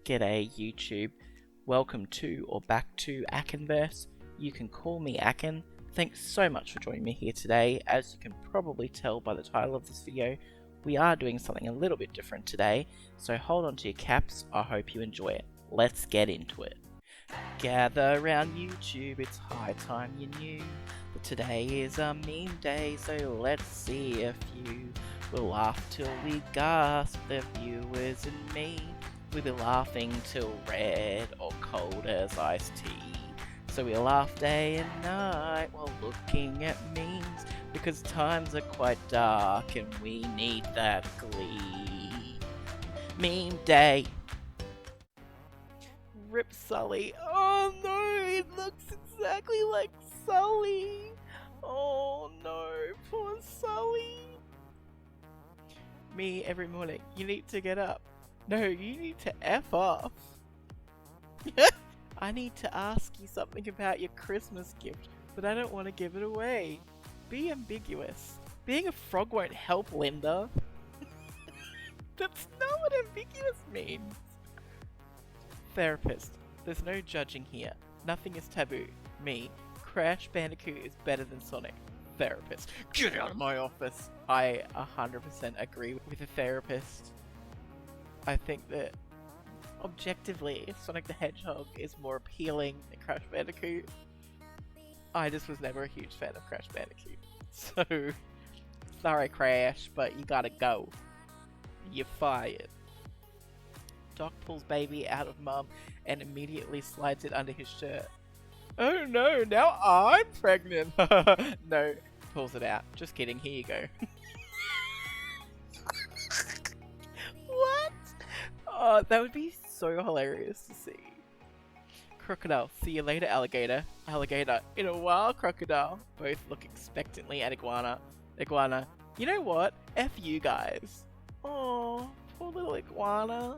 G'day YouTube, welcome to or back to Akinverse. You can call me Akin. Thanks so much for joining me here today. As you can probably tell by the title of this video, we are doing something a little bit different today, so hold on to your caps, I hope you enjoy it. Let's get into it. Gather round YouTube, it's high time you knew that today is a meme day, so let's see if you will laugh till we gasp, the viewers and me. We'll be laughing till red or cold as iced tea. So we laugh day and night while looking at memes, because times are quite dark and we need that glee. Meme day. Rip Sully. Oh no, it looks exactly like Sully. Oh no, poor Sully. Me every morning, you need to get up. No, you need to F off. I need to ask you something about your Christmas gift, but I don't want to give it away. Be ambiguous. Being a frog won't help, Linda. That's not what ambiguous means. Therapist. There's no judging here. Nothing is taboo. Me. Crash Bandicoot is better than Sonic. Therapist. Get out of my office. I 100% agree with the therapist. I think that objectively, Sonic the Hedgehog is more appealing than Crash Bandicoot. I just was never a huge fan of Crash Bandicoot. So, sorry Crash, but you gotta go. You're fired. Doc pulls baby out of mum and immediately slides it under his shirt. Oh no, now I'm pregnant! No, pulls it out. Just kidding, here you go. What? Oh, that would be so hilarious to see. Crocodile, see you later, alligator. Alligator, in a while, crocodile. Both look expectantly at iguana. Iguana, you know what? F you guys. Oh, poor little iguana.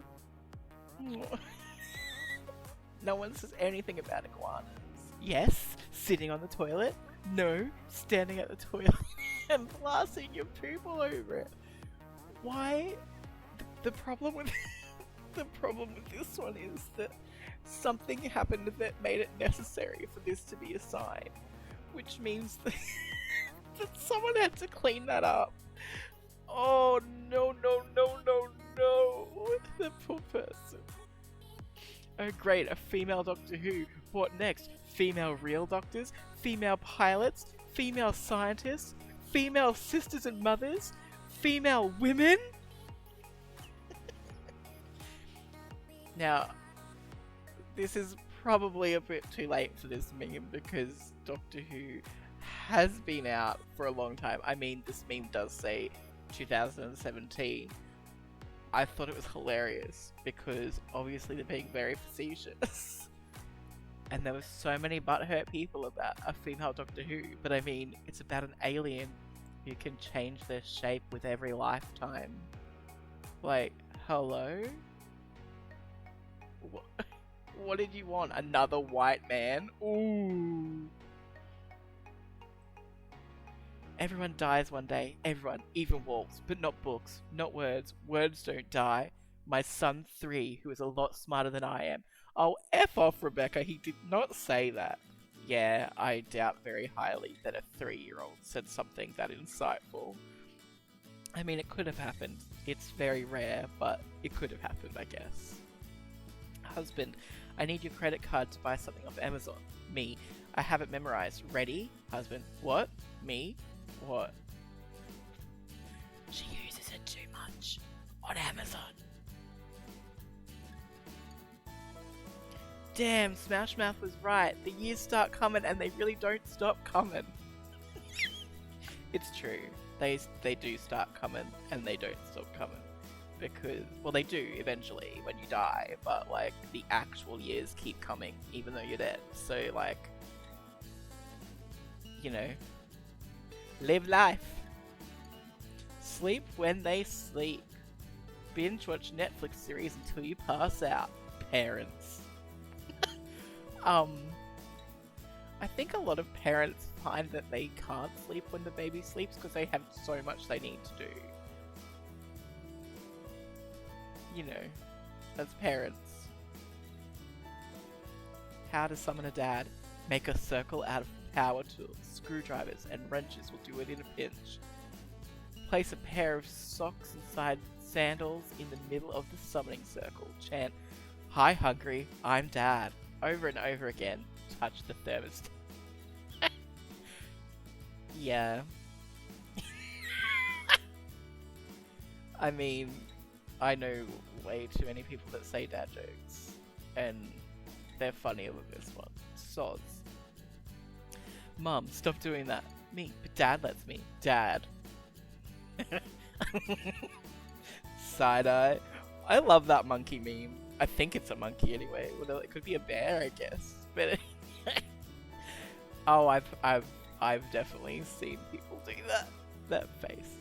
No one says anything about iguanas. Yes, sitting on the toilet. No, standing at the toilet and blasting your poop all over it. Why? The problem with this one is that something happened that made it necessary for this to be a sign, which means that, that someone had to clean that up. Oh no, the poor person. Oh great, a female Doctor Who. What next? Female real doctors? Female pilots? Female scientists? Female sisters and mothers? Female women? Now, this is probably a bit too late for this meme because Doctor Who has been out for a long time. I mean, this meme does say 2017. I thought it was hilarious because obviously they're being very facetious. And there were so many butthurt people about a female Doctor Who, but I mean, it's about an alien who can change their shape with every lifetime. Like, hello? What did you want? Another white man? Ooh. Everyone dies one day. Everyone. Even wolves. But not books. Not words. Words don't die. My son 3, who is a lot smarter than I am. Oh, F off, Rebecca. He did not say that. Yeah, I doubt very highly that a 3-year-old said something that insightful. I mean, it could have happened. It's very rare, but it could have happened, I guess. Husband, I need your credit card to buy something off Amazon. Me, I have it memorized. Ready? Husband, what? Me? What? She uses it too much on Amazon. Damn, Smash Mouth was right. The years start coming and they really don't stop coming. It's true. They do start coming and they don't stop coming. Because, well, they do eventually when you die, but like the actual years keep coming even though you're dead. So like, you know, live life. Sleep when they sleep. Binge watch Netflix series until you pass out. Parents. I think a lot of parents find that they can't sleep when the baby sleeps because they have so much they need to do. You know, as parents. how to summon a dad. Make a circle out of power tools. Screwdrivers and wrenches will do it in a pinch. Place a pair of socks inside sandals in the middle of the summoning circle. Chant, "Hi hungry, I'm dad." Over and over again. Touch the thermostat. Yeah. I mean, I know way too many people that say dad jokes, and they're funnier than this one. Sods. Mum, stop doing that. Me, but Dad lets me. Dad. Side eye. I love that monkey meme. I think it's a monkey anyway. Well, it could be a bear, I guess. But oh, I've definitely seen people do that. That face.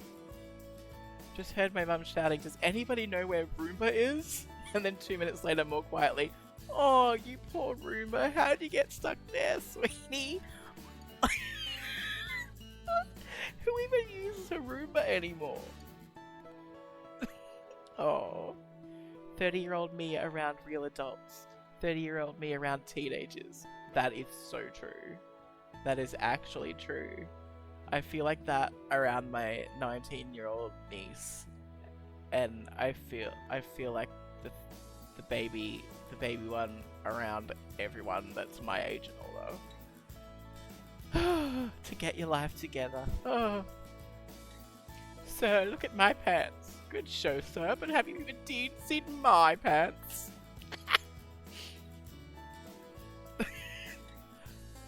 Just heard my mum shouting, "Does anybody know where Roomba is?" And then 2 minutes later, more quietly, "Oh, you poor Roomba, how'd you get stuck there, sweetie?" Who even uses a Roomba anymore? Oh. 30-year-old me around real adults. 30-year-old me around teenagers. That is so true. That is actually true. I feel like that around my 19-year-old niece. And I feel like the baby one around everyone that's my age and older. To get your life together. Oh. Sir, look at my pants. Good show, sir, but have you indeed seen my pants?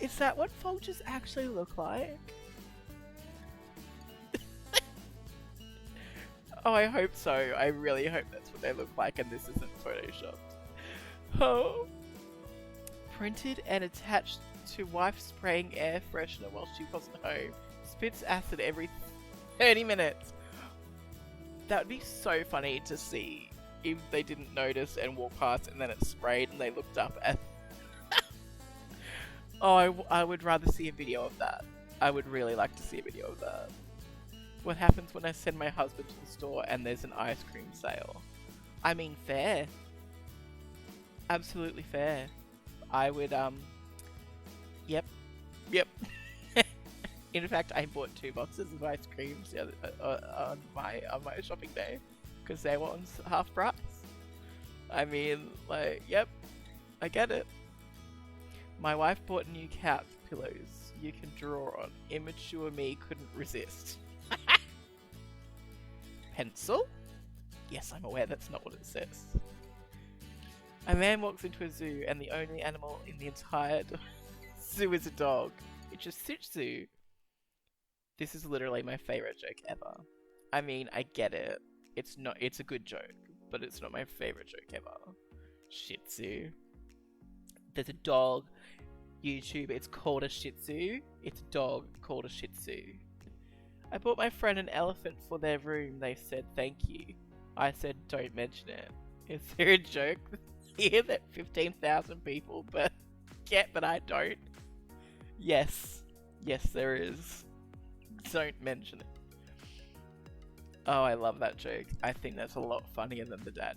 Is that what Folgers actually look like? Oh, I hope so. I really hope that's what they look like and this isn't photoshopped. Oh. Printed and attached to wife spraying air freshener while she wasn't home. Spits acid every 30 minutes. That would be so funny to see if they didn't notice and walk past and then it sprayed and they looked up and... Oh, I would rather see a video of that. I would really like to see a video of that. What happens when I send my husband to the store and there's an ice cream sale? I mean, fair. Absolutely fair. I would, Yep. In fact, I bought 2 boxes of ice creams on my shopping day because they were on half price. I mean, like, yep, I get it. My wife bought new couch pillows you can draw on. Immature me couldn't resist. Pencil? Yes, I'm aware that's not what it says. A man walks into a zoo and the only animal in the entire zoo is a dog. It's a Shih Tzu. This is literally my favorite joke ever. I mean, I get it. It's a good joke, but it's not my favorite joke ever. Shih Tzu. There's a dog. YouTube, it's called a Shih Tzu. It's a dog called a Shih Tzu. I bought my friend an elephant for their room. They said thank you. I said don't mention it. Is there a joke here that 15,000 people get but I don't? Yes. Yes, there is. Don't mention it. Oh, I love that joke. I think that's a lot funnier than the dad.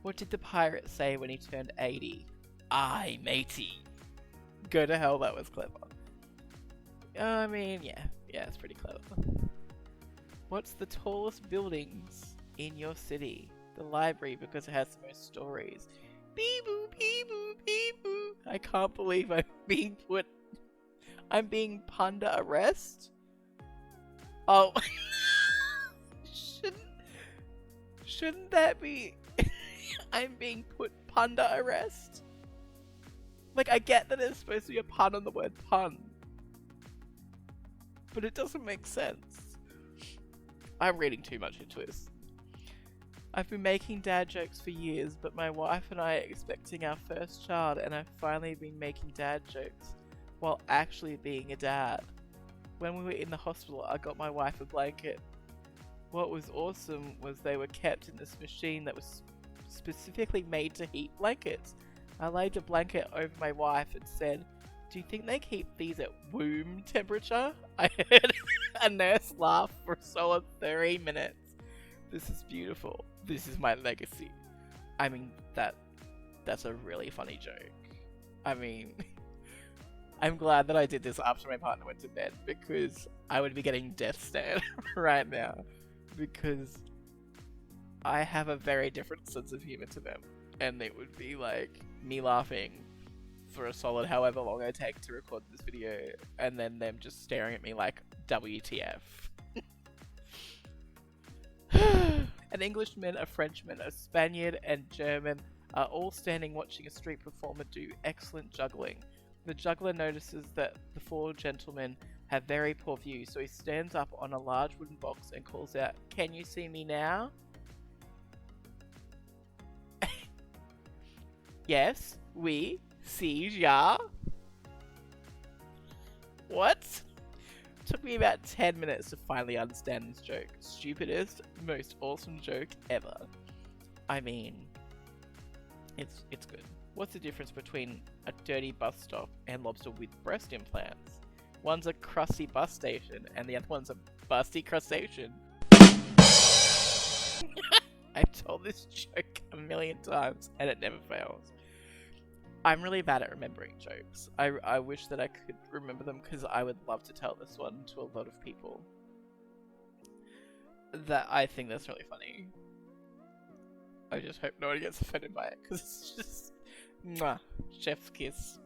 What did the pirate say when he turned 80? Aye, matey. Go to hell, that was clever. I mean, yeah, it's pretty clever. What's the tallest buildings in your city? The library, because it has the most stories. Bee-boo, bee-boo, bee-boo. I can't believe I'm being under arrest? Oh. Shouldn't that be... I'm being put under arrest? Like, I get that it's supposed to be a pun on the word pun. But it doesn't make sense. I'm reading too much into this. I've been making dad jokes for years, but my wife and I are expecting our first child, and I've finally been making dad jokes while actually being a dad. When we were in the hospital, I got my wife a blanket. What was awesome was they were kept in this machine that was specifically made to heat blankets. I laid a blanket over my wife and said, "Do you think they keep these at womb temperature?" I heard a nurse laugh for a solid 30 minutes. This is beautiful. This is my legacy. I mean, that That's a really funny joke. I mean, I'm glad that I did this after my partner went to bed, because I would be getting death stared right now, because I have a very different sense of humor to them, and it would be like me laughing for a solid however long I take to record this video, and then them just staring at me like, WTF. An Englishman, a Frenchman, a Spaniard, and German are all standing watching a street performer do excellent juggling. The juggler notices that the 4 gentlemen have very poor view, so he stands up on a large wooden box and calls out, "Can you see me now?" Yes, we see ya. What? Took me about 10 minutes to finally understand this joke. Stupidest, most awesome joke ever. I mean, it's good. What's the difference between a dirty bus stop and Lobster with breast implants? One's a crusty bus station and the other one's a busty crustacean. I've told this joke a million times and it never fails. I'm really bad at remembering jokes. I wish that I could remember them, because I would love to tell this one to a lot of people. I think that's really funny. I just hope no one gets offended by it, because it's just... Mwah. Chef's kiss.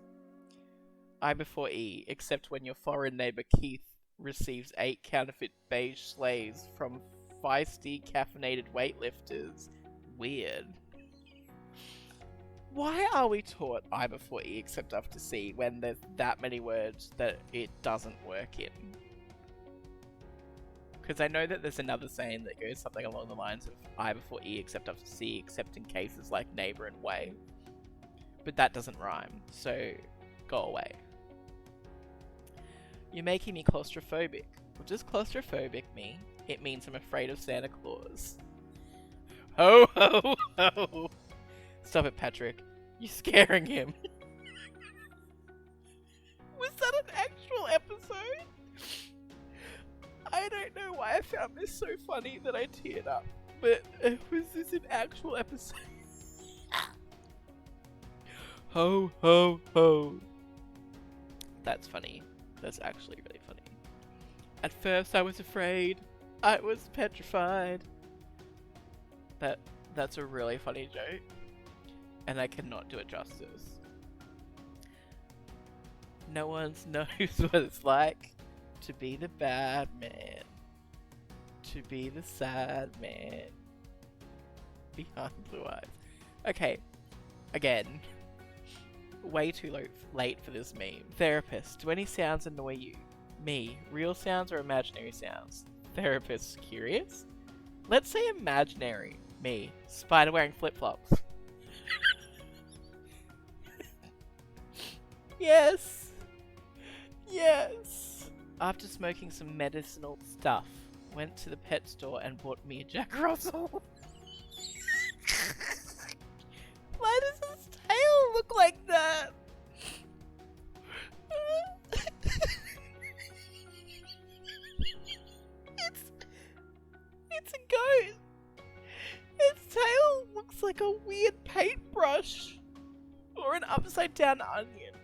I before E, except when your foreign neighbour Keith receives 8 counterfeit beige slaves from feisty caffeinated weightlifters. Weird. Why are we taught I before E except after C when there's that many words that it doesn't work in? Because I know that there's another saying that goes something along the lines of I before E except after C, except in cases like neighbour and way. But that doesn't rhyme, so go away. You're making me claustrophobic. What does claustrophobic mean? It means I'm afraid of Santa Claus. Ho ho ho! Stop it, Patrick. You're scaring him. Was that an actual episode? I don't know why I found this so funny that I teared up, but was this an actual episode? Ho ho ho. That's funny. That's actually really funny. At first I was afraid. I was petrified. That's a really funny joke. And I cannot do it justice. No one knows what it's like to be the bad man. To be the sad man. Behind blue eyes. Okay. Again. Way too late for this meme. Therapist. Do any sounds annoy you? Me. Real sounds or imaginary sounds? Therapist. Curious? Let's say imaginary. Me. Spider wearing flip-flops. Yes! Yes! After smoking some medicinal stuff, went to the pet store and bought me a Jack Russell. Why does his tail look like that? It's a goat. Its tail looks like a weird paintbrush. Or an upside down onion.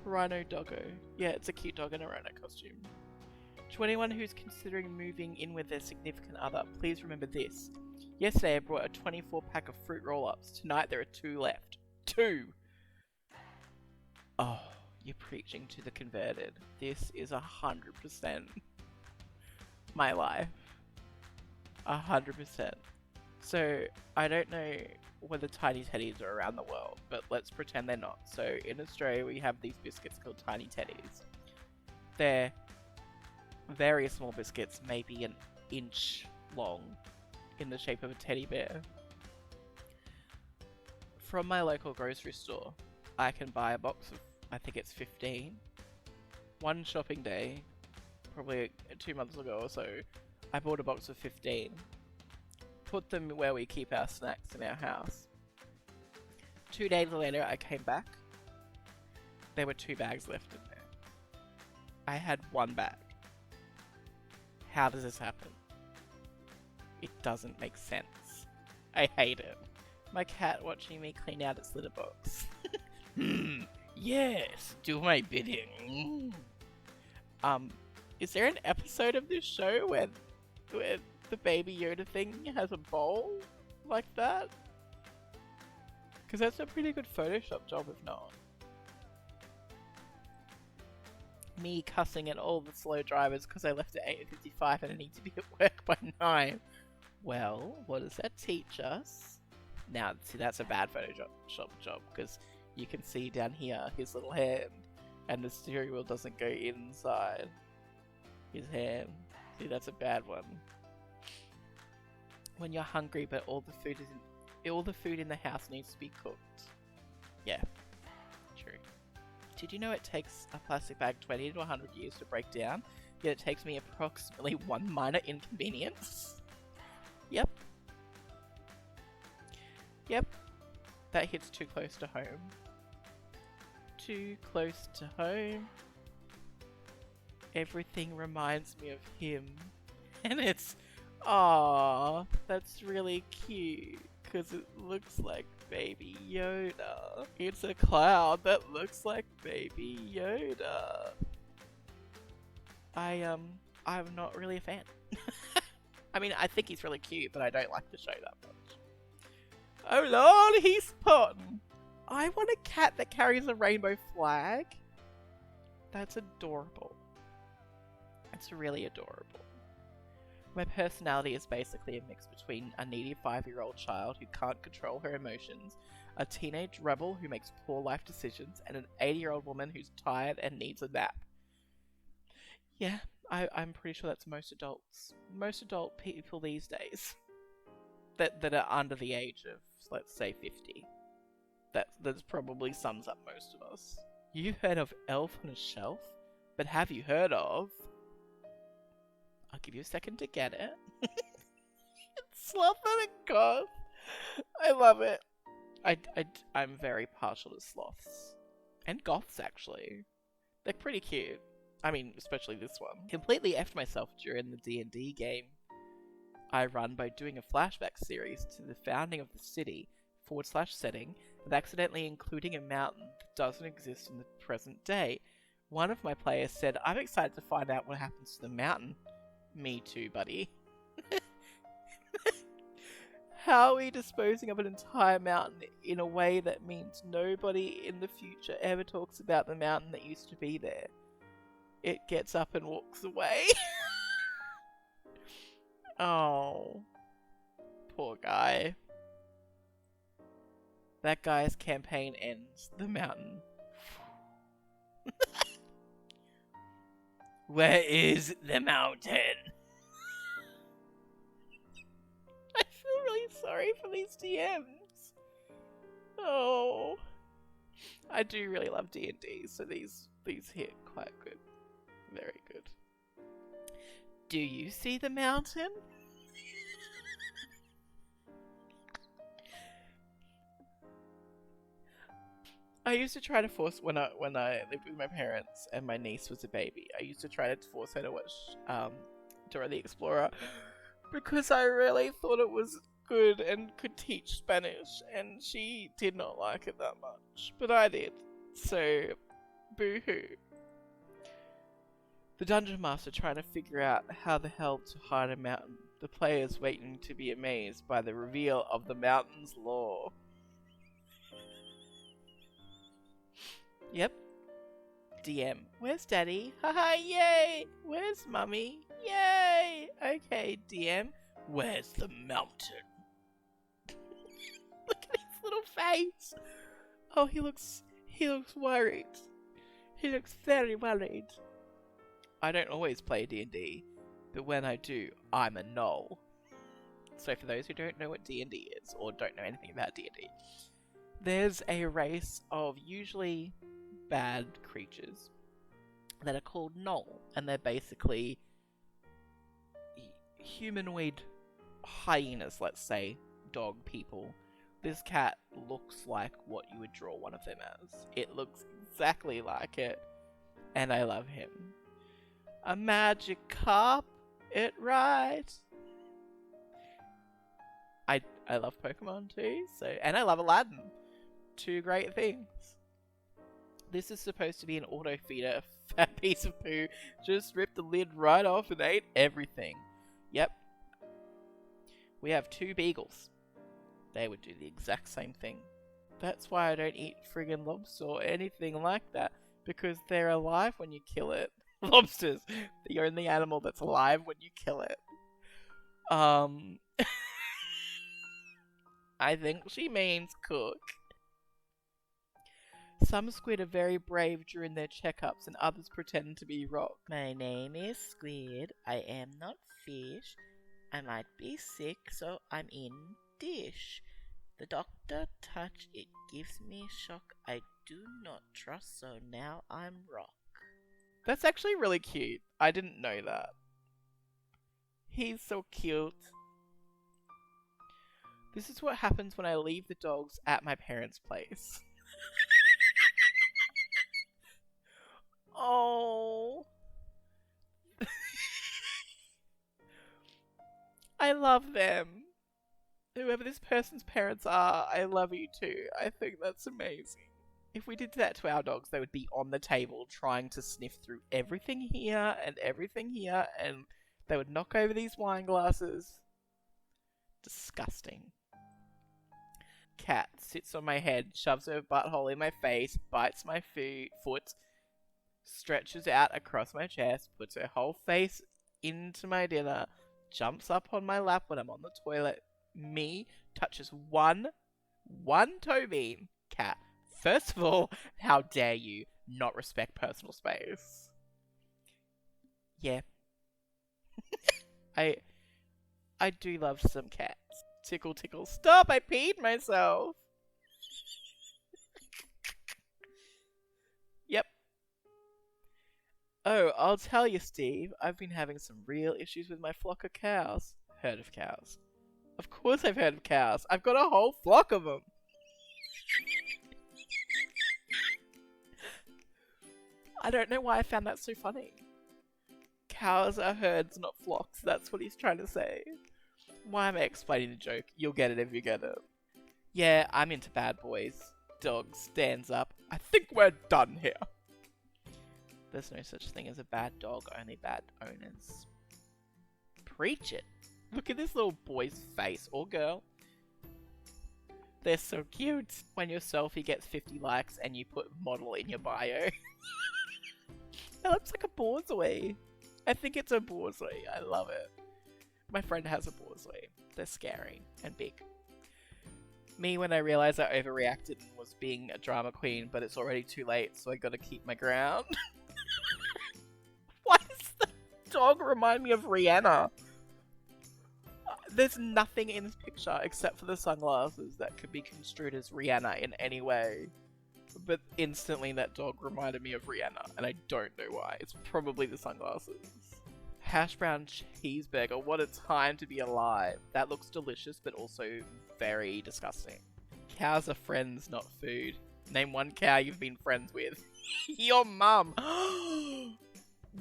Rhino doggo. Yeah, it's a cute dog in a rhino costume. To anyone who's considering moving in with their significant other, please remember this. Yesterday I brought a 24 pack of fruit roll-ups. Tonight there are 2 left. 2! Oh, you're preaching to the converted. This is 100% my life. 100%. So, I don't know whether tiny teddies are around the world, but let's pretend they're not. So, in Australia we have these biscuits called tiny teddies. They're very small biscuits, maybe an inch long, in the shape of a teddy bear. From my local grocery store, I can buy a box of, I think it's 15. One shopping day, probably 2 months ago or so, I bought a box of 15. Put them where we keep our snacks in our house. 2 days later, I came back. There were 2 bags left in there. I had 1 bag. How does this happen? It doesn't make sense. I hate it. My cat watching me clean out its litter box. Yes, do my bidding. Is there an episode of this show where the Baby Yoda thing has a bowl like that? Because that's a pretty good Photoshop job, if not. Me cussing at all the slow drivers because I left at 8:55 and I need to be at work by 9. Well, what does that teach us? Now, see, that's a bad Photoshop job because you can see down here his little hand and the steering wheel doesn't go inside his hand. See, that's a bad one. When you're hungry but all the food in the house needs to be cooked. Yeah, true. Did you know it takes a plastic bag 20 to 100 years to break down, yet it takes me approximately 1 minor inconvenience? Yep. Yep. That hits too close to home. Too close to home. Everything reminds me of him. And it's... Aww, that's really cute. Because it looks like Baby Yoda. It's a cloud that looks like Baby Yoda. I'm not really a fan. I mean, I think he's really cute, but I don't like the show that much. Oh lord, he's spotting. I want a cat that carries a rainbow flag. That's adorable. It's really adorable. My personality is basically a mix between a needy 5-year-old child who can't control her emotions, a teenage rebel who makes poor life decisions, and an 80-year-old woman who's tired and needs a nap. Yeah, I'm pretty sure that's most adults. Most adult people these days. That are under the age of, let's say, 50. That probably sums up most of us. You've heard of Elf on a Shelf? But have you heard of... I'll give you a second to get it. It's Sloth and a Goth. I love it. I'm very partial to sloths. And goths, actually. They're pretty cute. I mean, especially this one. Completely effed myself during the D&D game I run by doing a flashback series to the founding of the city /setting and accidentally including a mountain that doesn't exist in the present day. One of my players said, I'm excited to find out what happens to the mountain. Me too, buddy. How are we disposing of an entire mountain in a way that means nobody in the future ever talks about the mountain that used to be there? It gets up and walks away. Oh. Poor guy. That guy's campaign ends. The mountain. Where is the mountain? I feel really sorry for these DMs. Oh. I do really love D&D, so these hit quite good. Very good. Do you see the mountain? I used to try to force when I lived with my parents and my niece was a baby. I used to try to force her to watch Dora the Explorer because I really thought it was good and could teach Spanish, and she did not like it that much, but I did. So, boo-hoo. The Dungeon Master trying to figure out how the hell to hide a mountain. The players waiting to be amazed by the reveal of the mountain's lore. Yep. DM. Where's Daddy? Haha, yay! Where's Mummy? Yay! Okay, DM. Where's the mountain? Look at his little face! Oh, he looks worried. He looks very worried. I don't always play D&D, but when I do, I'm a null. So for those who don't know what D&D is, or don't know anything about D&D, there's a race of usually bad creatures that are called Null, and they're basically humanoid hyenas, let's say, dog people. This cat looks like what you would draw one of them as. It looks exactly like it, and I love him. A magic carp, it right. I love Pokemon too, and I love Aladdin. Two great things. This is supposed to be an auto feeder. Fat piece of poo just ripped the lid right off and ate everything. Yep. We have 2 beagles. They would do the exact same thing. That's why I don't eat friggin' lobster or anything like that, because they're alive when you kill it. Lobster's the only animal that's alive when you kill it. I think she means cook. Some squid are very brave during their checkups and others pretend to be rock. My name is Squid. I am not fish. I might be sick, so I'm in dish. The doctor touch, it gives me shock. I do not trust, so now I'm rock. That's actually really cute. I didn't know that. He's so cute. This is what happens when I leave the dogs at my parents' place. Oh. I love them. Whoever this person's parents are, I love you too. I think that's amazing. If we did that to our dogs, they would be on the table trying to sniff through everything here, and they would knock over these wine glasses. Disgusting. Cat sits on my head, shoves her butthole in my face, bites my foot, stretches out across my chest, puts her whole face into my dinner, jumps up on my lap when I'm on the toilet, touches one toe bean. Cat, first of all, how dare you not respect personal space? Yeah. I do love some cats. Tickle, tickle. Stop! I peed myself! Yep. Oh, I'll tell you, Steve. I've been having some real issues with my flock of cows. Herd of cows. Of course I've heard of cows. I've got a whole flock of them. I don't know why I found that so funny. Cows are herds, not flocks. That's what he's trying to say. Why am I explaining the joke? You'll get it if you get it. Yeah, I'm into bad boys. Dog stands up. I think we're done here. There's no such thing as a bad dog, only bad owners. Preach it. Look at this little boy's face, or girl. They're so cute. When your selfie gets 50 likes and you put model in your bio. That looks like a borzoi. I think it's a borzoi. I love it. My friend has a borzoi. They're scary and big. Me when I realised I overreacted and was being a drama queen, but it's already too late, so I gotta keep my ground. Why does the dog remind me of Rihanna? There's nothing in this picture except for the sunglasses that could be construed as Rihanna in any way. But instantly that dog reminded me of Rihanna, and I don't know why. It's probably the sunglasses. Hash brown cheeseburger, what a time to be alive. That looks delicious, but also very disgusting. Cows are friends, not food. Name one cow you've been friends with. Your mum.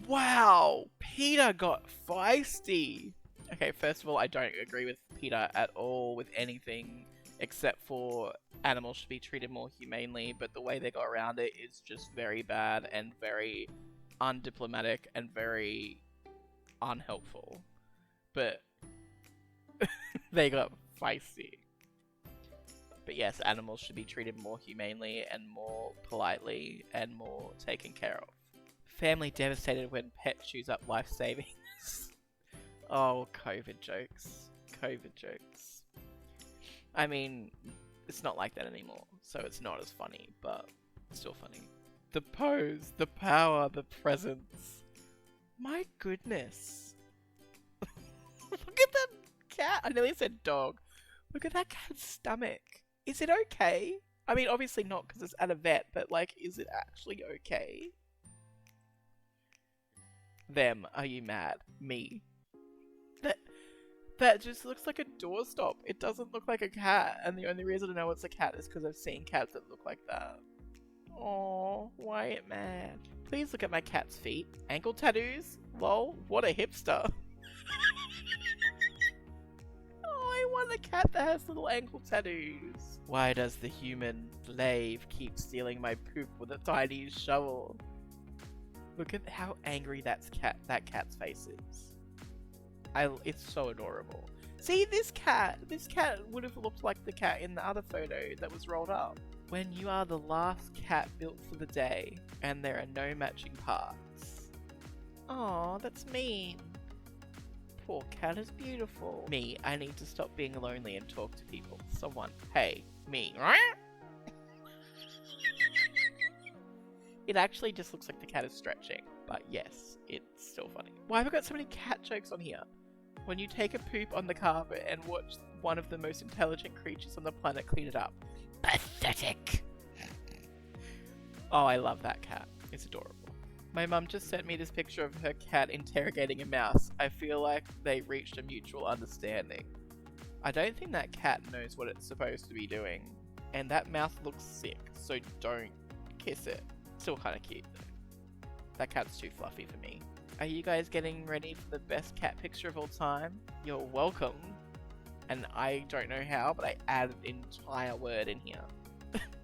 Wow, Peter got feisty. Okay, first of all, I don't agree with Peter at all with anything except for animals should be treated more humanely, but the way they go around it is just very bad and very undiplomatic and very unhelpful. But they got feisty. But yes, animals should be treated more humanely and more politely and more taken care of. Family devastated when pet chews up life savings. Oh, COVID jokes. COVID jokes. I mean, it's not like that anymore, so it's not as funny, but it's still funny. The pose, the power, the presence. My goodness. Look at that cat. I nearly said dog. Look at that cat's stomach. Is it okay? I mean, obviously not because it's at a vet, but like, is it actually okay? Them, are you mad? Me. That just looks like a doorstop. It doesn't look like a cat, and the only reason I know it's a cat is because I've seen cats that look like that. Aww, why it mad? Please look at my cat's feet. Ankle tattoos? Lol, what a hipster. Oh, I want a cat that has little ankle tattoos. Why does the human slave keep stealing my poop with a tiny shovel? Look at how angry that cat's face is. It's so adorable. See, this cat would have looked like the cat in the other photo that was rolled up. When you are the last cat built for the day, and there are no matching parts. Aw, that's mean. Poor cat is beautiful. Me, I need to stop being lonely and talk to people. Someone, hey, me. It actually just looks like the cat is stretching, but yes, it's still funny. Why have I got so many cat jokes on here? When you take a poop on the carpet and watch one of the most intelligent creatures on the planet clean it up. Pathetic! Oh, I love that cat. It's adorable. My mum just sent me this picture of her cat interrogating a mouse. I feel like they reached a mutual understanding. I don't think that cat knows what it's supposed to be doing. And that mouse looks sick, so don't kiss it. Still kind of cute though. That cat's too fluffy for me. Are you guys getting ready for the best cat picture of all time? You're welcome. And I don't know how, but I added an entire word in here.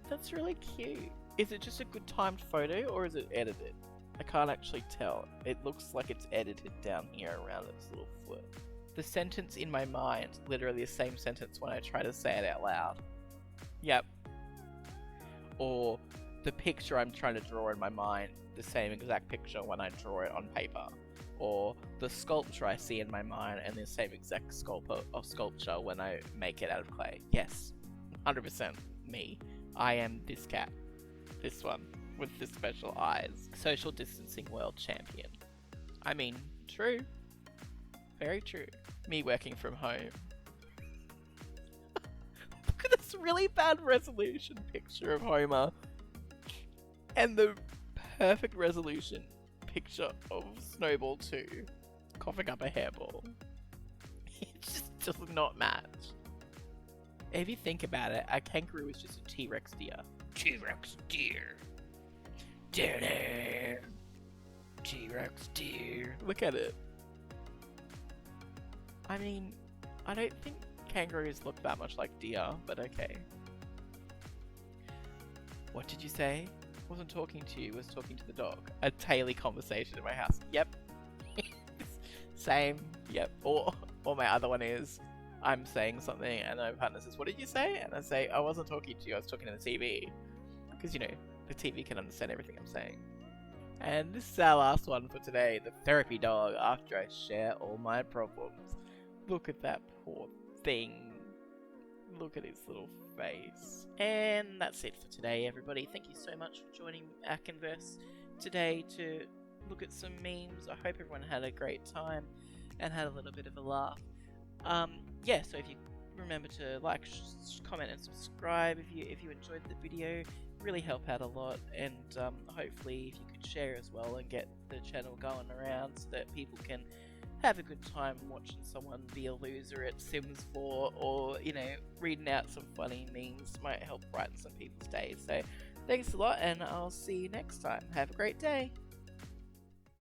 That's really cute. Is it just a good timed photo or is it edited? I can't actually tell. It looks like it's edited down here around its little foot. The sentence in my mind, literally the same sentence when I try to say it out loud. Yep. Or the picture I'm trying to draw in my mind, the same exact picture when I draw it on paper. Or the sculpture I see in my mind and the same exact sculpture when I make it out of clay. Yes, 100% me. I am this cat. This one. With the special eyes. Social distancing world champion. I mean, true. Very true. Me working from home. Look at this really bad resolution picture of Homer. And the perfect resolution picture of Snowball 2 coughing up a hairball. It just does not match. If you think about it, a kangaroo is just a T-Rex deer. T-Rex deer. T-Rex deer. Look at it. I mean, I don't think kangaroos look that much like deer, but okay. What did you say? Wasn't talking to you, was talking to the dog. A daily conversation in my house. Yep. Same. Yep. Or my other one is, I'm saying something and my partner says, what did you say? And I say, I wasn't talking to you, I was talking to the TV. Because, you know, the TV can understand everything I'm saying. And this is our last one for today, the therapy dog, after I share all my problems. Look at that poor thing. Look at his little face. And that's it for today, everybody. Thank you so much for joining Akinverse today to look at some memes. I hope everyone had a great time and had a little bit of a laugh. Yeah, so if you remember to like, comment and subscribe if you enjoyed the video. Really help out a lot, and hopefully if you could share as well and get the channel going around so that people can have a good time watching someone be a loser at Sims 4, or, you know, reading out some funny memes might help brighten some people's days. So thanks a lot, and I'll see you next time. Have a great day.